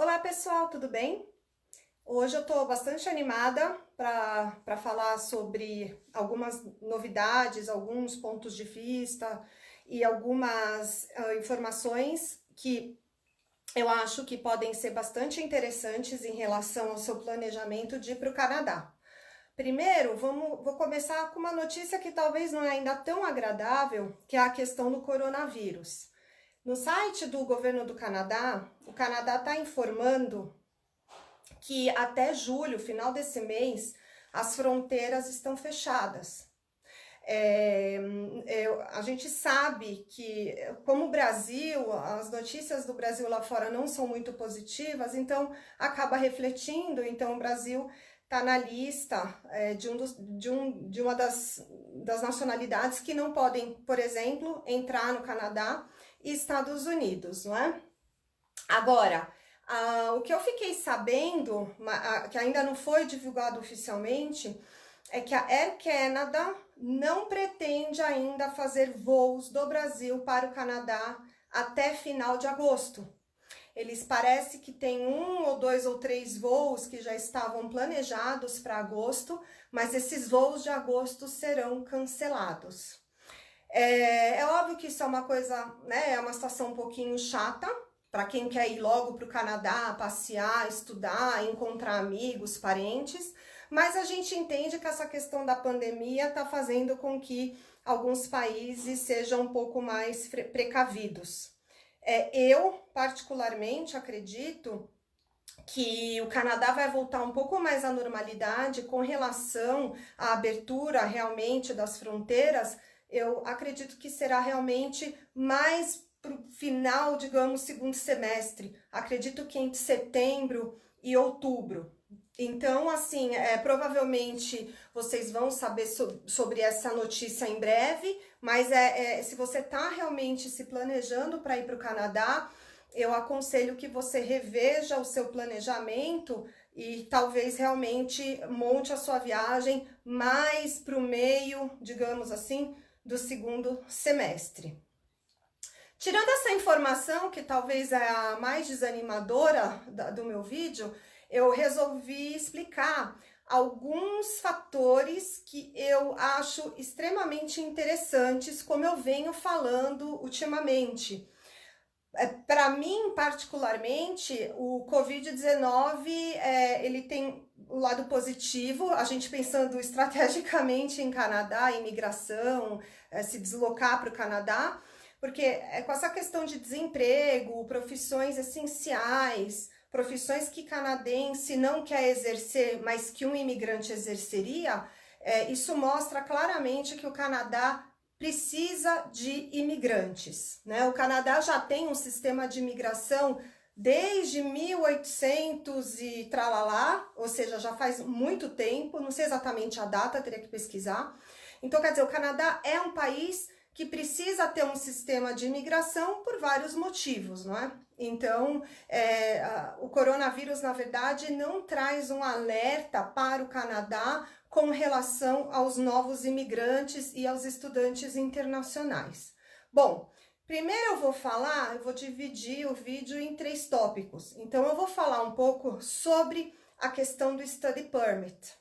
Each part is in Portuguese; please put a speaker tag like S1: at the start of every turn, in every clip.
S1: Olá pessoal, tudo bem? Hoje eu estou bastante animada para falar sobre algumas novidades, alguns pontos de vista e algumas informações que eu acho que podem ser bastante interessantes em relação ao seu planejamento de ir para o Canadá. Primeiro, vou começar com uma notícia que talvez não é ainda tão agradável, que é a questão do coronavírus. No site do governo do Canadá, o Canadá está informando que até julho, final desse mês, as fronteiras estão fechadas. A gente sabe que, como o Brasil, as notícias do Brasil lá fora não são muito positivas, então acaba refletindo, então o Brasil está na lista de uma das nacionalidades que não podem, por exemplo, entrar no Canadá e Estados Unidos, não é? Agora, o que eu fiquei sabendo, que ainda não foi divulgado oficialmente, é que a Air Canada não pretende ainda fazer voos do Brasil para o Canadá até final de agosto. Eles parece que tem 1 ou 2 ou 3 voos que já estavam planejados para agosto, mas esses voos de agosto serão cancelados. É óbvio que isso é uma coisa, né? É uma situação um pouquinho chata para quem quer ir logo para o Canadá, passear, estudar, encontrar amigos, parentes, mas a gente entende que essa questão da pandemia está fazendo com que alguns países sejam um pouco mais precavidos. Eu, particularmente, acredito que o Canadá vai voltar um pouco mais à normalidade com relação à abertura realmente das fronteiras. Eu acredito que será realmente mais para o final, digamos, segundo semestre. Acredito que entre setembro e outubro. Então, assim, provavelmente vocês vão saber sobre essa notícia em breve, mas se você está realmente se planejando para ir para o Canadá, eu aconselho que você reveja o seu planejamento e talvez realmente monte a sua viagem mais para o meio, digamos assim, do segundo semestre. Tirando essa informação, que talvez é a mais desanimadora do meu vídeo, eu resolvi explicar alguns fatores que eu acho extremamente interessantes, como eu venho falando ultimamente. Para mim, particularmente, o Covid-19 ele tem o lado positivo, a gente pensando estrategicamente em Canadá, imigração, se deslocar para o Canadá, porque com essa questão de desemprego, profissões essenciais, profissões que canadense não quer exercer, mas que um imigrante exerceria, isso mostra claramente que o Canadá precisa de imigrantes, né? O Canadá já tem um sistema de imigração desde 1800 e tralalá, ou seja, já faz muito tempo, não sei exatamente a data, teria que pesquisar. Então, quer dizer, o Canadá é um país que precisa ter um sistema de imigração por vários motivos, não é? Então, o coronavírus, na verdade, não traz um alerta para o Canadá com relação aos novos imigrantes e aos estudantes internacionais. Bom, primeiro eu vou dividir o vídeo em 3 tópicos. Então, eu vou falar um pouco sobre a questão do Study Permit.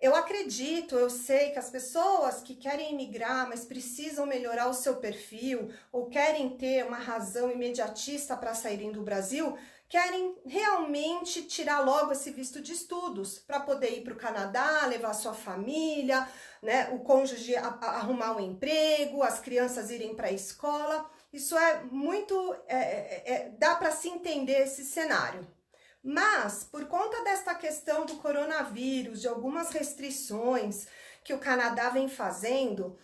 S1: Eu sei que as pessoas que querem imigrar, mas precisam melhorar o seu perfil ou querem ter uma razão imediatista para saírem do Brasil, querem realmente tirar logo esse visto de estudos para poder ir para o Canadá, levar sua família, né, o cônjuge arrumar um emprego, as crianças irem para a escola. Isso é muito, dá para se entender esse cenário. Mas, por conta desta questão do coronavírus, de algumas restrições que o Canadá vem fazendo,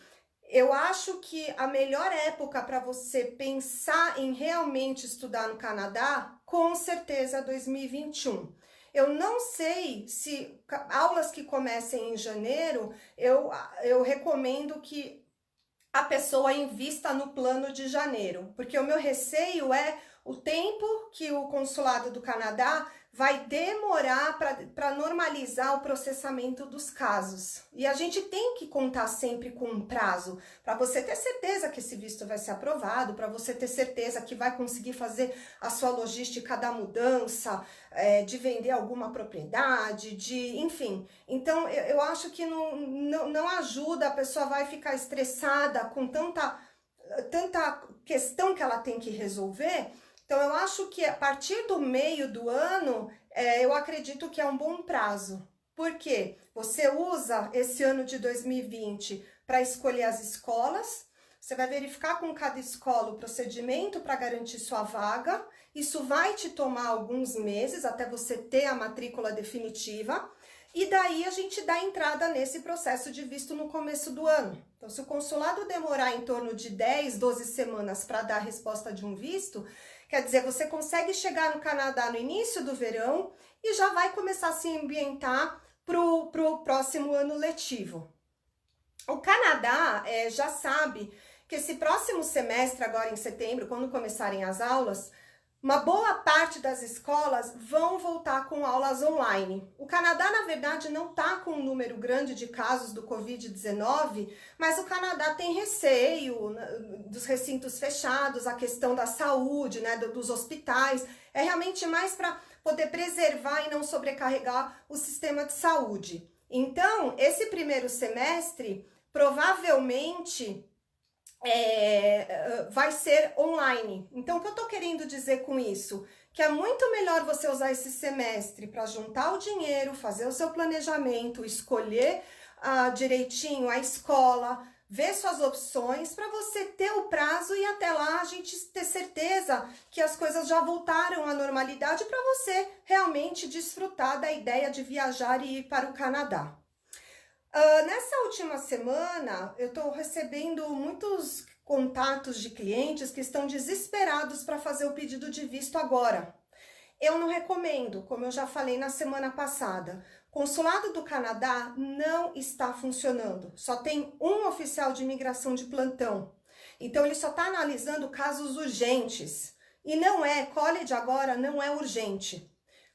S1: eu acho que a melhor época para você pensar em realmente estudar no Canadá, com certeza é 2021. Eu não sei se aulas que comecem em janeiro, eu recomendo que a pessoa invista no plano de janeiro, porque o meu receio é o tempo que o consulado do Canadá vai demorar para normalizar o processamento dos casos. E a gente tem que contar sempre com um prazo, para você ter certeza que esse visto vai ser aprovado, para você ter certeza que vai conseguir fazer a sua logística da mudança, de vender alguma propriedade, enfim. Então, eu acho que não ajuda, a pessoa vai ficar estressada com tanta questão que ela tem que resolver. Então, eu acho que a partir do meio do ano, eu acredito que é um bom prazo. Por quê? Você usa esse ano de 2020 para escolher as escolas, você vai verificar com cada escola o procedimento para garantir sua vaga. Isso vai te tomar alguns meses até você ter a matrícula definitiva. E daí a gente dá entrada nesse processo de visto no começo do ano. Então, se o consulado demorar em torno de 10, 12 semanas para dar a resposta de um visto, quer dizer, você consegue chegar no Canadá no início do verão e já vai começar a se ambientar para o próximo ano letivo. O Canadá já sabe que esse próximo semestre, agora em setembro, quando começarem as aulas, uma boa parte das escolas vão voltar com aulas online. O Canadá, na verdade, não está com um número grande de casos do Covid-19, mas o Canadá tem receio dos recintos fechados, a questão da saúde, né, dos hospitais. É realmente mais para poder preservar e não sobrecarregar o sistema de saúde. Então, esse primeiro semestre, provavelmente vai ser online. Então, o que eu tô querendo dizer com isso? Que é muito melhor você usar esse semestre para juntar o dinheiro, fazer o seu planejamento, escolher direitinho a escola, ver suas opções, para você ter o prazo e até lá a gente ter certeza que as coisas já voltaram à normalidade para você realmente desfrutar da ideia de viajar e ir para o Canadá. Nessa última semana, eu estou recebendo muitos contatos de clientes que estão desesperados para fazer o pedido de visto agora. Eu não recomendo, como eu já falei na semana passada. O Consulado do Canadá não está funcionando. Só tem um oficial de imigração de plantão. Então, ele só está analisando casos urgentes. E college agora não é urgente.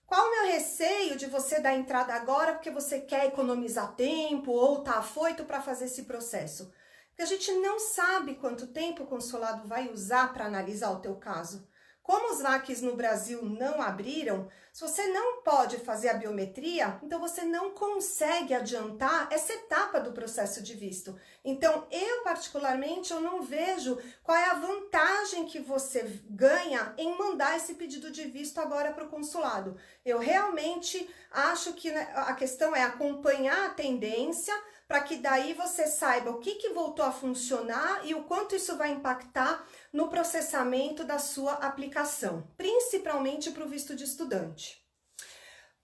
S1: Qual o meu receio de você dar entrada agora porque você quer economizar tempo ou tá afoito para fazer esse processo? Porque a gente não sabe quanto tempo o consulado vai usar para analisar o teu caso. Como os VACs no Brasil não abriram, se você não pode fazer a biometria, então você não consegue adiantar essa etapa do processo de visto. Então, eu particularmente, eu não vejo qual é a vantagem que você ganha em mandar esse pedido de visto agora para o consulado. Eu realmente acho que a questão é acompanhar a tendência, para que daí você saiba o que voltou a funcionar e o quanto isso vai impactar no processamento da sua aplicação, principalmente para o visto de estudante.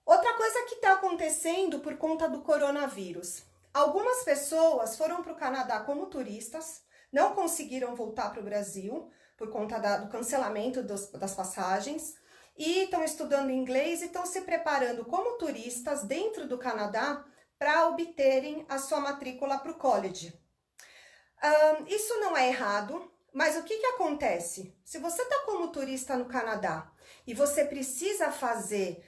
S1: Outra coisa que está acontecendo por conta do coronavírus. Algumas pessoas foram para o Canadá como turistas, não conseguiram voltar para o Brasil por conta do cancelamento das passagens e estão estudando inglês e estão se preparando como turistas dentro do Canadá para obterem a sua matrícula para o college. Isso não é errado, mas o que acontece? Se você está como turista no Canadá e você precisa fazer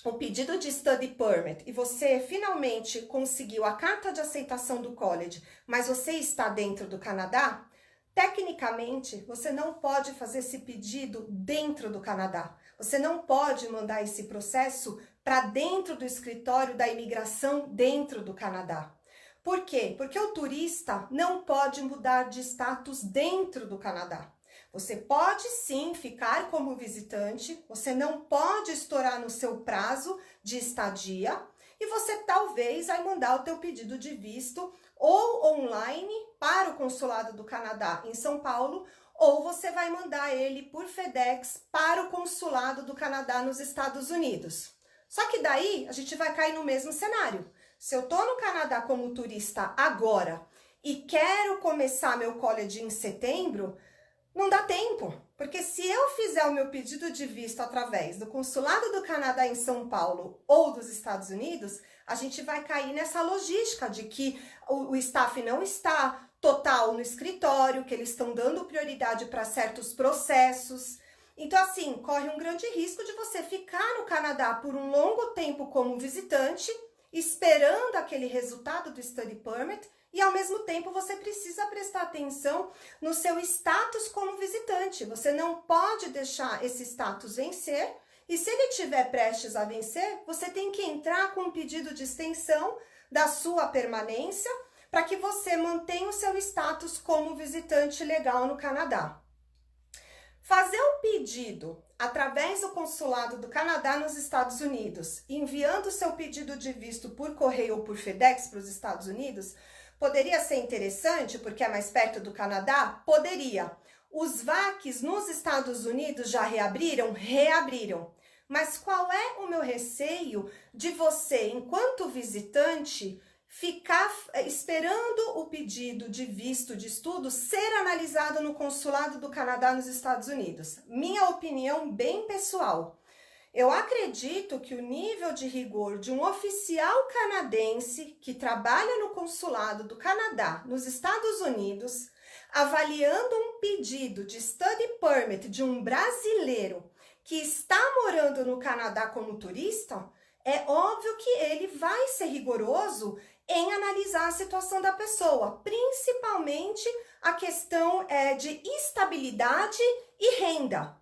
S1: o pedido de study permit e você finalmente conseguiu a carta de aceitação do college, mas você está dentro do Canadá, tecnicamente você não pode fazer esse pedido dentro do Canadá. Você não pode mandar esse processo para dentro do escritório da imigração dentro do Canadá. Por quê? Porque o turista não pode mudar de status dentro do Canadá. Você pode sim ficar como visitante, você não pode estourar no seu prazo de estadia e você talvez vai mandar o teu pedido de visto ou online para o Consulado do Canadá em São Paulo, ou você vai mandar ele por FedEx para o Consulado do Canadá nos Estados Unidos. Só que daí a gente vai cair no mesmo cenário. Se eu tô no Canadá como turista agora e quero começar meu college em setembro, não dá tempo, porque se eu fizer o meu pedido de visto através do Consulado do Canadá em São Paulo ou dos Estados Unidos, a gente vai cair nessa logística de que o staff não está total no escritório, que eles estão dando prioridade para certos processos. Então, assim, corre um grande risco de você ficar no Canadá por um longo tempo como visitante, esperando aquele resultado do Study Permit, e ao mesmo tempo você precisa prestar atenção no seu status como visitante. Você não pode deixar esse status vencer, e se ele estiver prestes a vencer, você tem que entrar com um pedido de extensão da sua permanência para que você mantenha o seu status como visitante legal no Canadá. Fazer o pedido através do consulado do Canadá nos Estados Unidos, enviando o seu pedido de visto por correio ou por FedEx para os Estados Unidos, poderia ser interessante porque é mais perto do Canadá? Poderia. Os VACs nos Estados Unidos já reabriram? Reabriram. Mas qual é o meu receio de você, enquanto visitante, ficar esperando o pedido de visto de estudo ser analisado no consulado do Canadá nos Estados Unidos? Minha opinião bem pessoal. Eu acredito que o nível de rigor de um oficial canadense que trabalha no consulado do Canadá nos Estados Unidos, avaliando um pedido de study permit de um brasileiro que está morando no Canadá como turista, é óbvio que ele vai ser rigoroso em analisar a situação da pessoa, principalmente a questão de estabilidade e renda.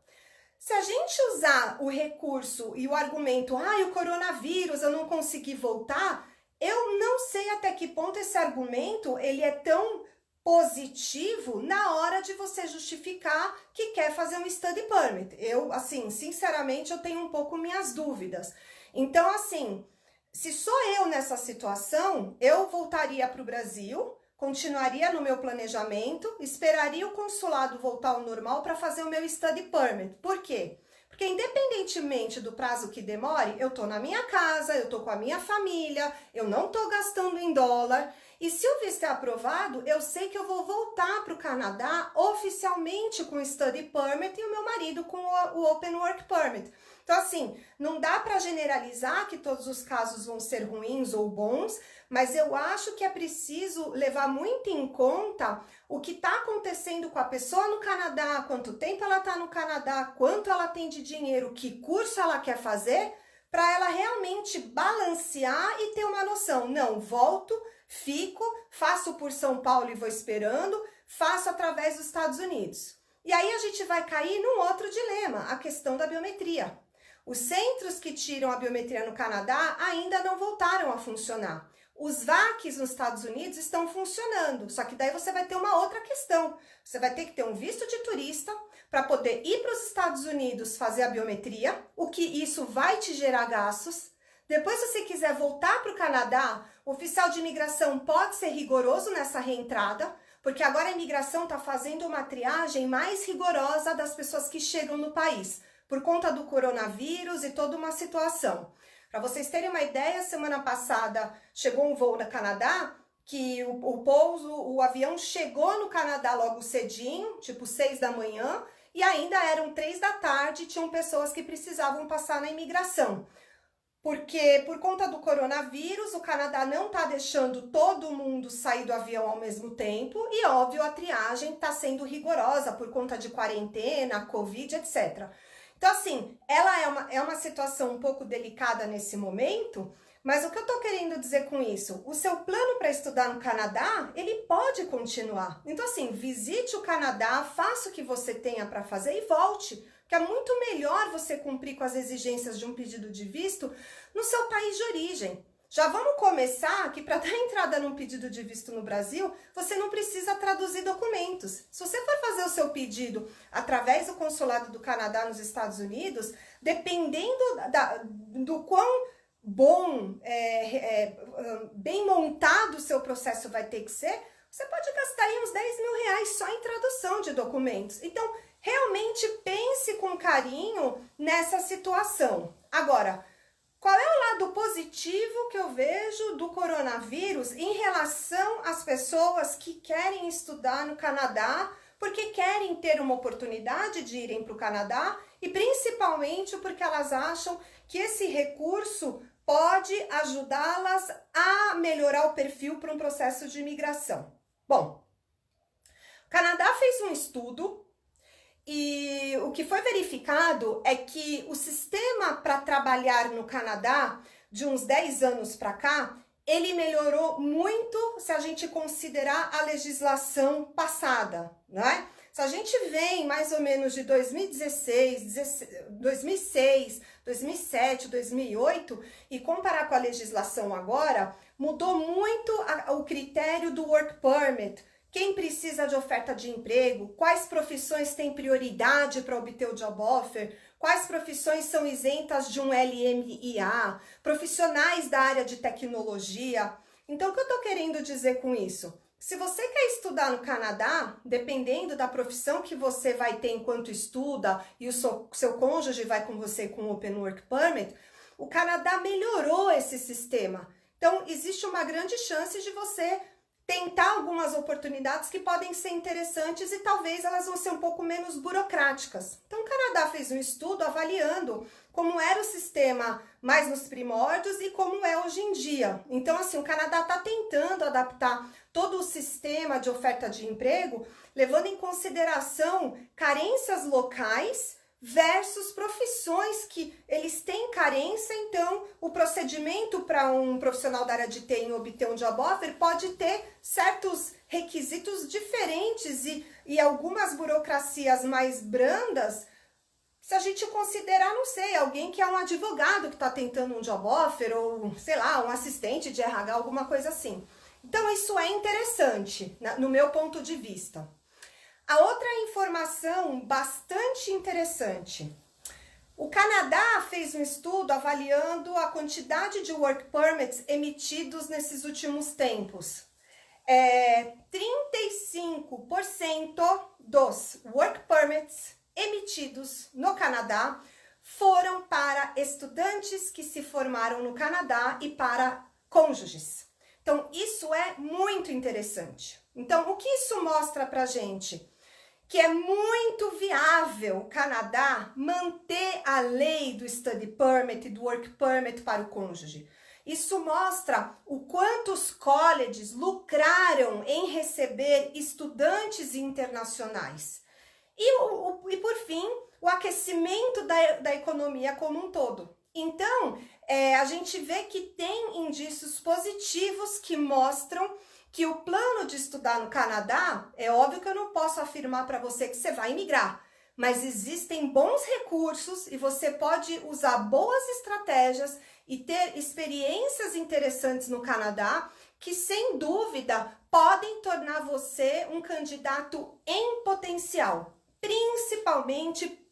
S1: Se a gente usar o recurso e o argumento, o coronavírus, eu não consegui voltar, eu não sei até que ponto esse argumento ele é tão positivo na hora de você justificar que quer fazer um study permit. Eu, assim, sinceramente, eu tenho um pouco minhas dúvidas. Então, assim, se sou eu nessa situação, eu voltaria para o Brasil, continuaria no meu planejamento, esperaria o consulado voltar ao normal para fazer o meu study permit. Por quê? Porque independentemente do prazo que demore, eu tô na minha casa, eu tô com a minha família, eu não tô gastando em dólar. E se o visto é aprovado, eu sei que eu vou voltar para o Canadá oficialmente com o Study Permit e o meu marido com o Open Work Permit. Então, assim, não dá para generalizar que todos os casos vão ser ruins ou bons, mas eu acho que é preciso levar muito em conta o que está acontecendo com a pessoa no Canadá, quanto tempo ela está no Canadá, quanto ela tem de dinheiro, que curso ela quer fazer, para ela realmente balancear e ter uma noção. Não, volto, fico, faço por São Paulo e vou esperando, faço através dos Estados Unidos. E aí a gente vai cair num outro dilema, a questão da biometria. Os centros que tiram a biometria no Canadá ainda não voltaram a funcionar. Os VACs nos Estados Unidos estão funcionando, só que daí você vai ter uma outra questão. Você vai ter que ter um visto de turista para poder ir para os Estados Unidos fazer a biometria, o que isso vai te gerar gastos. Depois, se você quiser voltar para o Canadá, o oficial de imigração pode ser rigoroso nessa reentrada, porque agora a imigração está fazendo uma triagem mais rigorosa das pessoas que chegam no país, por conta do coronavírus e toda uma situação. Para vocês terem uma ideia, semana passada chegou um voo no Canadá, que o avião chegou no Canadá logo cedinho, tipo 6 da manhã, e ainda eram 3 da tarde, tinham pessoas que precisavam passar na imigração. Porque por conta do coronavírus, o Canadá não está deixando todo mundo sair do avião ao mesmo tempo e, óbvio, a triagem está sendo rigorosa por conta de quarentena, Covid, etc. Então, assim, ela é uma situação um pouco delicada nesse momento, mas o que eu tô querendo dizer com isso? O seu plano para estudar no Canadá, ele pode continuar. Então, assim, visite o Canadá, faça o que você tenha para fazer e volte. Que é muito melhor você cumprir com as exigências de um pedido de visto no seu país de origem. Já vamos começar que para dar entrada num pedido de visto no Brasil, você não precisa traduzir documentos. Se você for fazer o seu pedido através do consulado do Canadá nos Estados Unidos, dependendo do quão bom, bem montado o seu processo vai ter que ser, você pode gastar aí uns 10 mil reais só em tradução de documentos. Então, realmente pense com carinho nessa situação. Agora, qual é o lado positivo que eu vejo do coronavírus em relação às pessoas que querem estudar no Canadá, porque querem ter uma oportunidade de irem para o Canadá e principalmente porque elas acham que esse recurso pode ajudá-las a melhorar o perfil para um processo de imigração? Bom, o Canadá fez um estudo E o que foi verificado é que o sistema para trabalhar no Canadá, de uns 10 anos para cá, ele melhorou muito se a gente considerar a legislação passada, né? Se a gente vem mais ou menos de 2016, 2006, 2007, 2008 e comparar com a legislação agora, mudou muito o critério do work permit. Quem precisa de oferta de emprego, quais profissões têm prioridade para obter o job offer, quais profissões são isentas de um LMIA, profissionais da área de tecnologia. Então, o que eu estou querendo dizer com isso? Se você quer estudar no Canadá, dependendo da profissão que você vai ter enquanto estuda e o seu cônjuge vai com você com o Open Work Permit, o Canadá melhorou esse sistema. Então, existe uma grande chance de você tentar algumas oportunidades que podem ser interessantes e talvez elas vão ser um pouco menos burocráticas. Então, o Canadá fez um estudo avaliando como era o sistema mais nos primórdios e como é hoje em dia. Então, assim, o Canadá está tentando adaptar todo o sistema de oferta de emprego, levando em consideração carências locais versus profissões que eles têm carência, então o procedimento para um profissional da área de TI em obter um job offer pode ter certos requisitos diferentes e algumas burocracias mais brandas. Se a gente considerar, não sei, alguém que é um advogado que está tentando um job offer ou, sei lá, um assistente de RH, alguma coisa assim. Então isso é interessante, no meu ponto de vista. A outra informação bastante interessante. O Canadá fez um estudo avaliando a quantidade de work permits emitidos nesses últimos tempos. 35% dos work permits emitidos no Canadá foram para estudantes que se formaram no Canadá e para cônjuges. Então, isso é muito interessante. Então, o que isso mostra pra gente? Que é muito viável o Canadá manter a lei do Study Permit e do Work Permit para o cônjuge. Isso mostra o quanto os colleges lucraram em receber estudantes internacionais. E por fim, o aquecimento da economia como um todo. Então, a gente vê que tem indícios positivos que mostram que o plano de estudar no Canadá, é óbvio que eu não posso afirmar para você que você vai imigrar, mas existem bons recursos e você pode usar boas estratégias e ter experiências interessantes no Canadá que, sem dúvida, podem tornar você um candidato em potencial, principalmente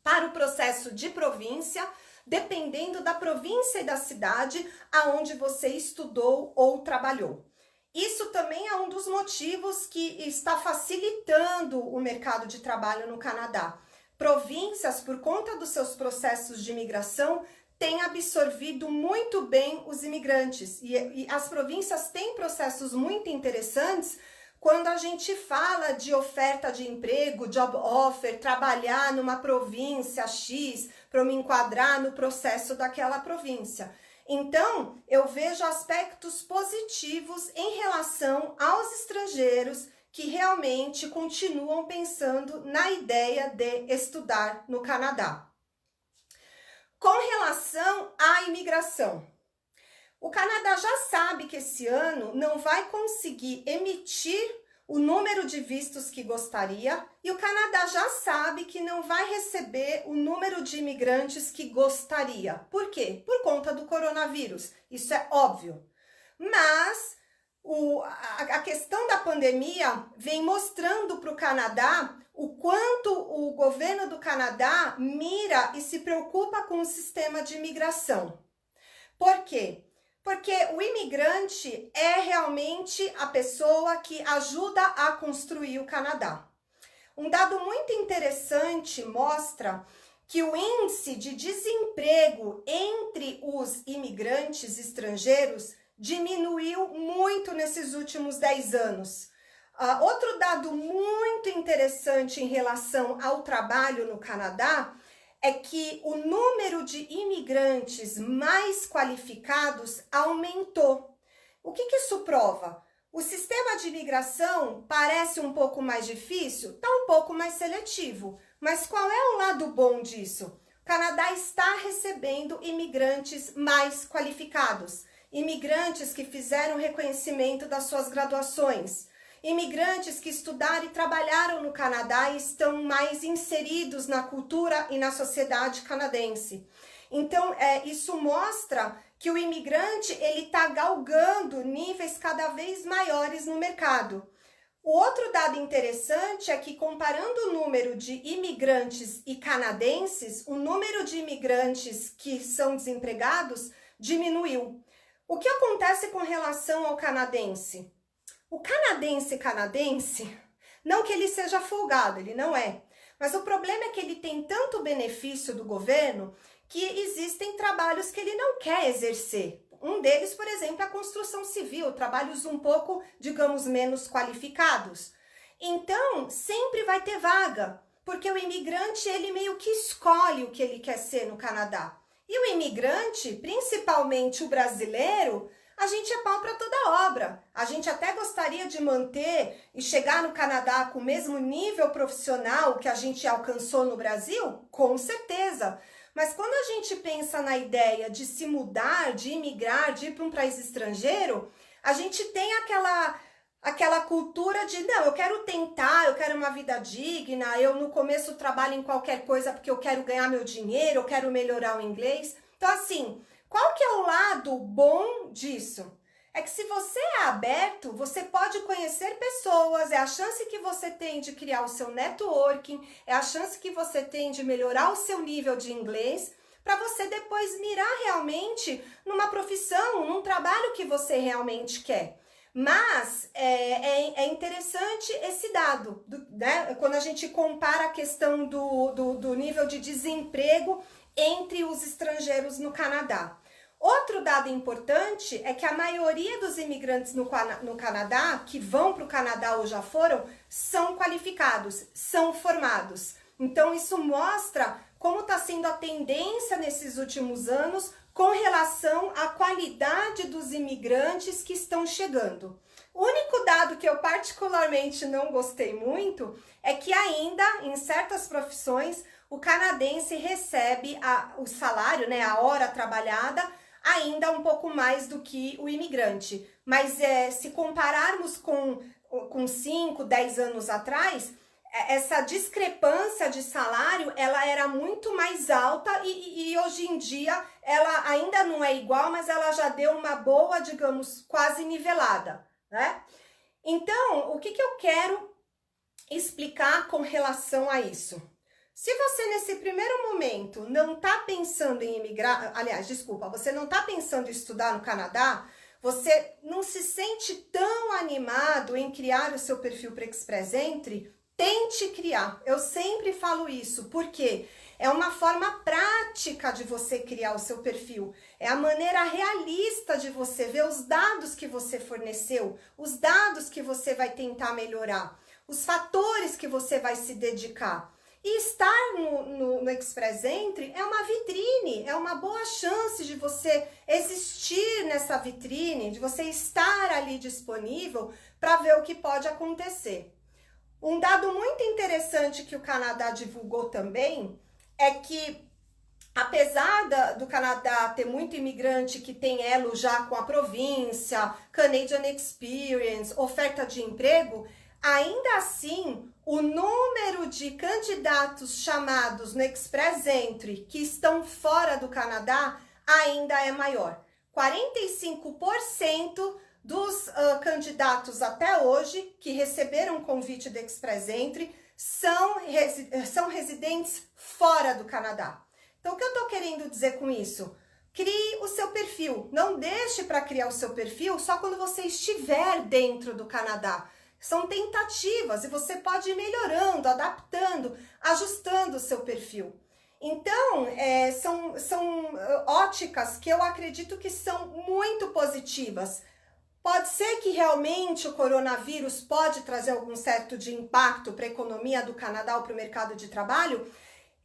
S1: para o processo de província, dependendo da província e da cidade aonde você estudou ou trabalhou. Isso também é um dos motivos que está facilitando o mercado de trabalho no Canadá. Províncias, por conta dos seus processos de imigração, têm absorvido muito bem os imigrantes. E as províncias têm processos muito interessantes quando a gente fala de oferta de emprego, job offer, trabalhar numa província X para me enquadrar no processo daquela província. Então, eu vejo aspectos positivos em relação aos estrangeiros que realmente continuam pensando na ideia de estudar no Canadá. Com relação à imigração, o Canadá já sabe que esse ano não vai conseguir emitir o número de vistos que gostaria e o Canadá já sabe que não vai receber o número de imigrantes que gostaria. Por quê? Por conta do coronavírus. Isso é óbvio. Mas a questão da pandemia vem mostrando para o Canadá o quanto o governo do Canadá mira e se preocupa com o sistema de imigração. Por quê? Porque o imigrante é realmente a pessoa que ajuda a construir o Canadá. Um dado muito interessante mostra que o índice de desemprego entre os imigrantes estrangeiros diminuiu muito nesses últimos 10 anos. Outro dado muito interessante em relação ao trabalho no Canadá é que o número de imigrantes mais qualificados aumentou. O que isso prova? O sistema de imigração parece um pouco mais difícil? Está um pouco mais seletivo. Mas qual é o lado bom disso? O Canadá está recebendo imigrantes mais qualificados, imigrantes que fizeram reconhecimento das suas graduações, imigrantes que estudaram e trabalharam no Canadá e estão mais inseridos na cultura e na sociedade canadense. Então, isso mostra que o imigrante ele está galgando níveis cada vez maiores no mercado. O outro dado interessante é que, comparando o número de imigrantes e canadenses, o número de imigrantes que são desempregados diminuiu. O que acontece com relação ao canadense? O canadense, não que ele seja folgado, ele não é. Mas o problema é que ele tem tanto benefício do governo que existem trabalhos que ele não quer exercer. Um deles, por exemplo, é a construção civil, trabalhos um pouco, digamos, menos qualificados. Então, sempre vai ter vaga, porque o imigrante, ele meio que escolhe o que ele quer ser no Canadá. E o imigrante, principalmente o brasileiro, a gente é pau para toda obra. A gente até gostaria de manter e chegar no Canadá com o mesmo nível profissional que a gente alcançou no Brasil, com certeza. Mas quando a gente pensa na ideia de se mudar, de imigrar, de ir para um país estrangeiro, a gente tem aquela cultura de, não, eu quero tentar, eu quero uma vida digna, eu no começo trabalho em qualquer coisa porque eu quero ganhar meu dinheiro, eu quero melhorar o inglês. Então, assim, qual que é o lado bom disso? É que se você é aberto, você pode conhecer pessoas, é a chance que você tem de criar o seu networking, é a chance que você tem de melhorar o seu nível de inglês, para você depois mirar realmente numa profissão, num trabalho que você realmente quer. Mas é interessante esse dado, né? Quando a gente compara a questão do nível de desemprego entre os estrangeiros no Canadá. Outro dado importante é que a maioria dos imigrantes no Canadá, que vão para o Canadá ou já foram, são qualificados, são formados. Então, isso mostra como está sendo a tendência nesses últimos anos com relação à qualidade dos imigrantes que estão chegando. O único dado que eu particularmente não gostei muito é que ainda, em certas profissões, o canadense recebe o salário, né, a hora trabalhada, ainda um pouco mais do que o imigrante. Mas se compararmos com 5, 10 anos atrás, essa discrepância de salário, ela era muito mais alta e hoje em dia ela ainda não é igual, mas ela já deu uma boa, digamos, quase nivelada, né? Então, o que eu quero explicar com relação a isso? Se você nesse primeiro momento não está pensando em imigrar, aliás, desculpa, você não está pensando em estudar no Canadá, você não se sente tão animado em criar o seu perfil para Express Entry, tente criar. Eu sempre falo isso, porque é uma forma prática de você criar o seu perfil. É a maneira realista de você ver os dados que você forneceu, os dados que você vai tentar melhorar, os fatores que você vai se dedicar. E estar no Express Entry é uma vitrine, é uma boa chance de você existir nessa vitrine, de você estar ali disponível para ver o que pode acontecer. Um dado muito interessante que o Canadá divulgou também é que, apesar do Canadá ter muito imigrante que tem elo já com a província, Canadian Experience, oferta de emprego, ainda assim, o número de candidatos chamados no Express Entry que estão fora do Canadá ainda é maior. 45% dos candidatos até hoje que receberam convite do Express Entry são residentes fora do Canadá. Então, o que eu estou querendo dizer com isso? Crie o seu perfil. Não deixe para criar o seu perfil só quando você estiver dentro do Canadá. São tentativas e você pode ir melhorando, adaptando, ajustando o seu perfil. Então, são óticas que eu acredito que são muito positivas. Pode ser que realmente o coronavírus pode trazer algum certo de impacto para a economia do Canadá ou para o mercado de trabalho.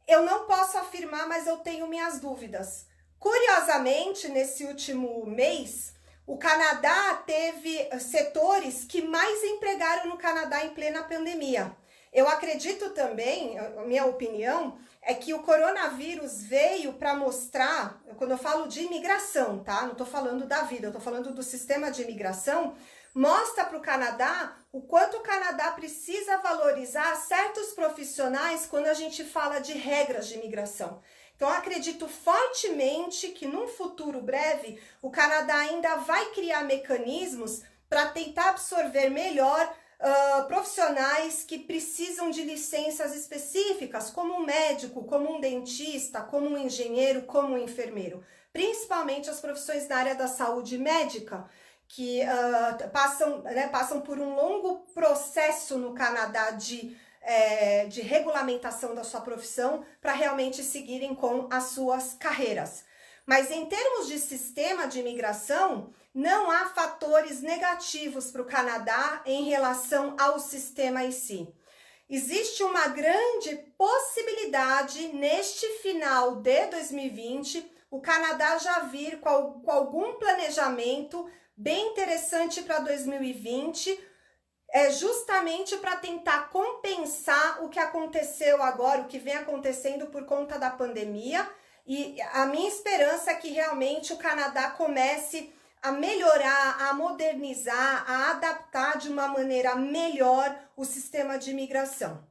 S1: Eu não posso afirmar, mas eu tenho minhas dúvidas. Curiosamente, nesse último mês, O Canadá teve setores que mais empregaram no Canadá em plena pandemia. Eu acredito também, a minha opinião, é que o coronavírus veio para mostrar, quando eu falo de imigração, tá? Não estou falando da vida, eu estou falando do sistema de imigração, mostra para o Canadá o quanto o Canadá precisa valorizar certos profissionais quando a gente fala de regras de imigração. Então, eu acredito fortemente que num futuro breve, o Canadá ainda vai criar mecanismos para tentar absorver melhor profissionais que precisam de licenças específicas, como um médico, como um dentista, como um engenheiro, como um enfermeiro. Principalmente as profissões na área da saúde médica, que passam por um longo processo no Canadá de regulamentação da sua profissão para realmente seguirem com as suas carreiras. Mas em termos de sistema de imigração, não há fatores negativos para o Canadá em relação ao sistema em si. Existe uma grande possibilidade neste final de 2020 o Canadá já vir com algum planejamento bem interessante para 2020, justamente para tentar compensar o que aconteceu agora, o que vem acontecendo por conta da pandemia. E a minha esperança é que realmente o Canadá comece a melhorar, a modernizar, a adaptar de uma maneira melhor o sistema de imigração.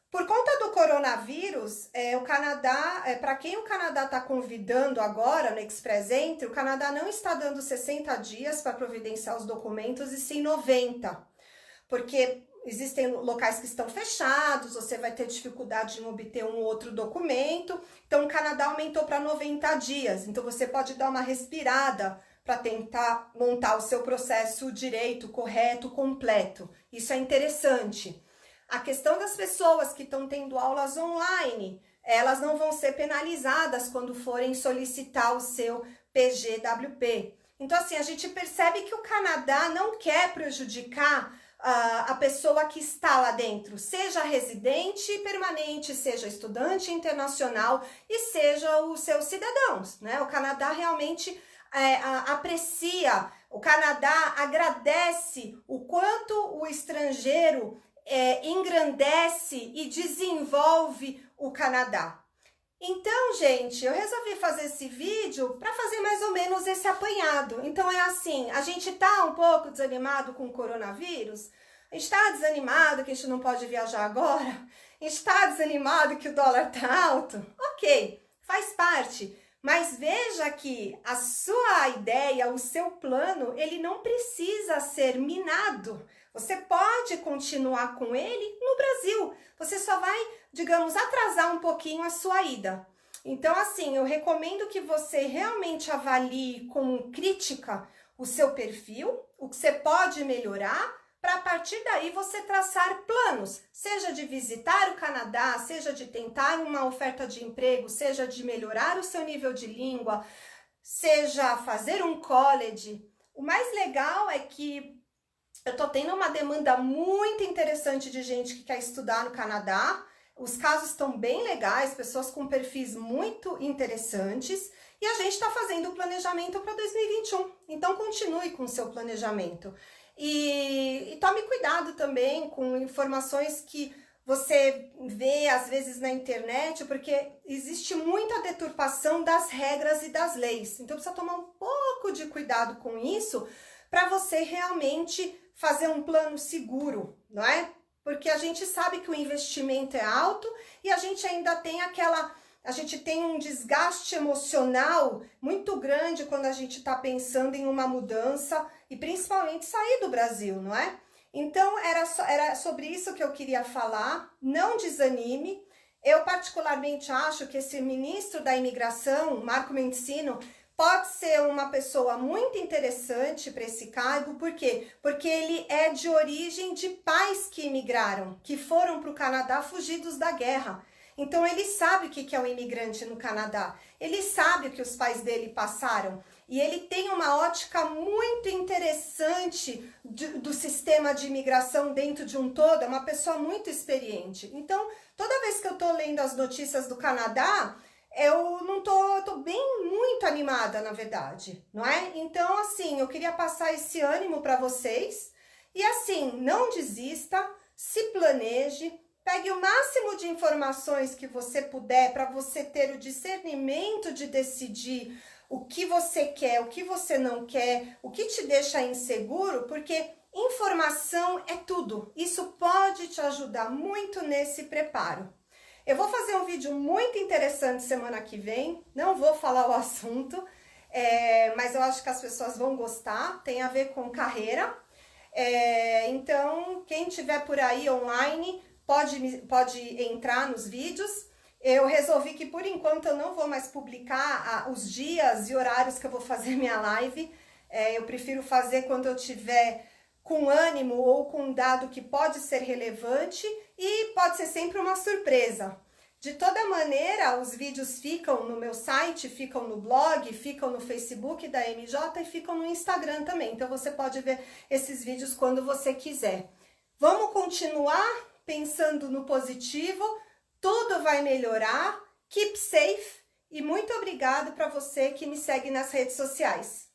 S1: Por conta do coronavírus, o Canadá, para quem o Canadá está convidando agora no Express Entry, o Canadá não está dando 60 dias para providenciar os documentos e sim 90, porque existem locais que estão fechados, você vai ter dificuldade em obter um outro documento, então o Canadá aumentou para 90 dias, então você pode dar uma respirada para tentar montar o seu processo direito, correto, completo. Isso é interessante. A questão das pessoas que estão tendo aulas online, elas não vão ser penalizadas quando forem solicitar o seu PGWP. Então, assim, a gente percebe que o Canadá não quer prejudicar a pessoa que está lá dentro, seja residente permanente, seja estudante internacional e seja os seus cidadãos, né? O Canadá realmente aprecia, o Canadá agradece o quanto o estrangeiro engrandece e desenvolve o Canadá. Então, gente, eu resolvi fazer esse vídeo para fazer mais ou menos esse apanhado. Então, é assim, a gente tá um pouco desanimado com o coronavírus, a gente tá desanimado que a gente não pode viajar agora, a gente tá desanimado que o dólar tá alto. Ok, faz parte, mas veja que a sua ideia, o seu plano, ele não precisa ser minado. Você pode continuar com ele no Brasil. Você só vai, digamos, atrasar um pouquinho a sua ida. Então, assim, eu recomendo que você realmente avalie com crítica o seu perfil, o que você pode melhorar, para a partir daí você traçar planos, seja de visitar o Canadá, seja de tentar uma oferta de emprego, seja de melhorar o seu nível de língua, seja fazer um college. O mais legal é que eu tô tendo uma demanda muito interessante de gente que quer estudar no Canadá. Os casos estão bem legais, pessoas com perfis muito interessantes. E a gente está fazendo o planejamento para 2021. Então, continue com o seu planejamento. E tome cuidado também com informações que você vê, às vezes, na internet, porque existe muita deturpação das regras e das leis. Então, precisa tomar um pouco de cuidado com isso para você realmente fazer um plano seguro, não é? Porque a gente sabe que o investimento é alto e a gente ainda tem a gente tem um desgaste emocional muito grande quando a gente está pensando em uma mudança e principalmente sair do Brasil, não é? Então, era sobre isso que eu queria falar. Não desanime. Eu particularmente acho que esse ministro da imigração, Marco Mendicino, pode ser uma pessoa muito interessante para esse cargo. Por quê? Porque ele é de origem de pais que imigraram, que foram para o Canadá fugidos da guerra. Então, ele sabe o que é um imigrante no Canadá. Ele sabe o que os pais dele passaram. E ele tem uma ótica muito interessante do sistema de imigração dentro de um todo. É uma pessoa muito experiente. Então, toda vez que eu estou lendo as notícias do Canadá, eu não tô bem muito animada, na verdade, não é? Então, assim, eu queria passar esse ânimo para vocês. E assim, não desista, se planeje, pegue o máximo de informações que você puder para você ter o discernimento de decidir o que você quer, o que você não quer, o que te deixa inseguro, porque informação é tudo. Isso pode te ajudar muito nesse preparo. Eu vou fazer um vídeo muito interessante semana que vem, não vou falar o assunto, mas eu acho que as pessoas vão gostar, tem a ver com carreira. Então, quem tiver por aí online, pode entrar nos vídeos. Eu resolvi que por enquanto eu não vou mais publicar os dias e horários que eu vou fazer minha live. Eu prefiro fazer quando eu tiver com ânimo ou com um dado que pode ser relevante e pode ser sempre uma surpresa. De toda maneira, os vídeos ficam no meu site, ficam no blog, ficam no Facebook da MJ e ficam no Instagram também. Então você pode ver esses vídeos quando você quiser. Vamos continuar pensando no positivo, tudo vai melhorar, keep safe e muito obrigado para você que me segue nas redes sociais.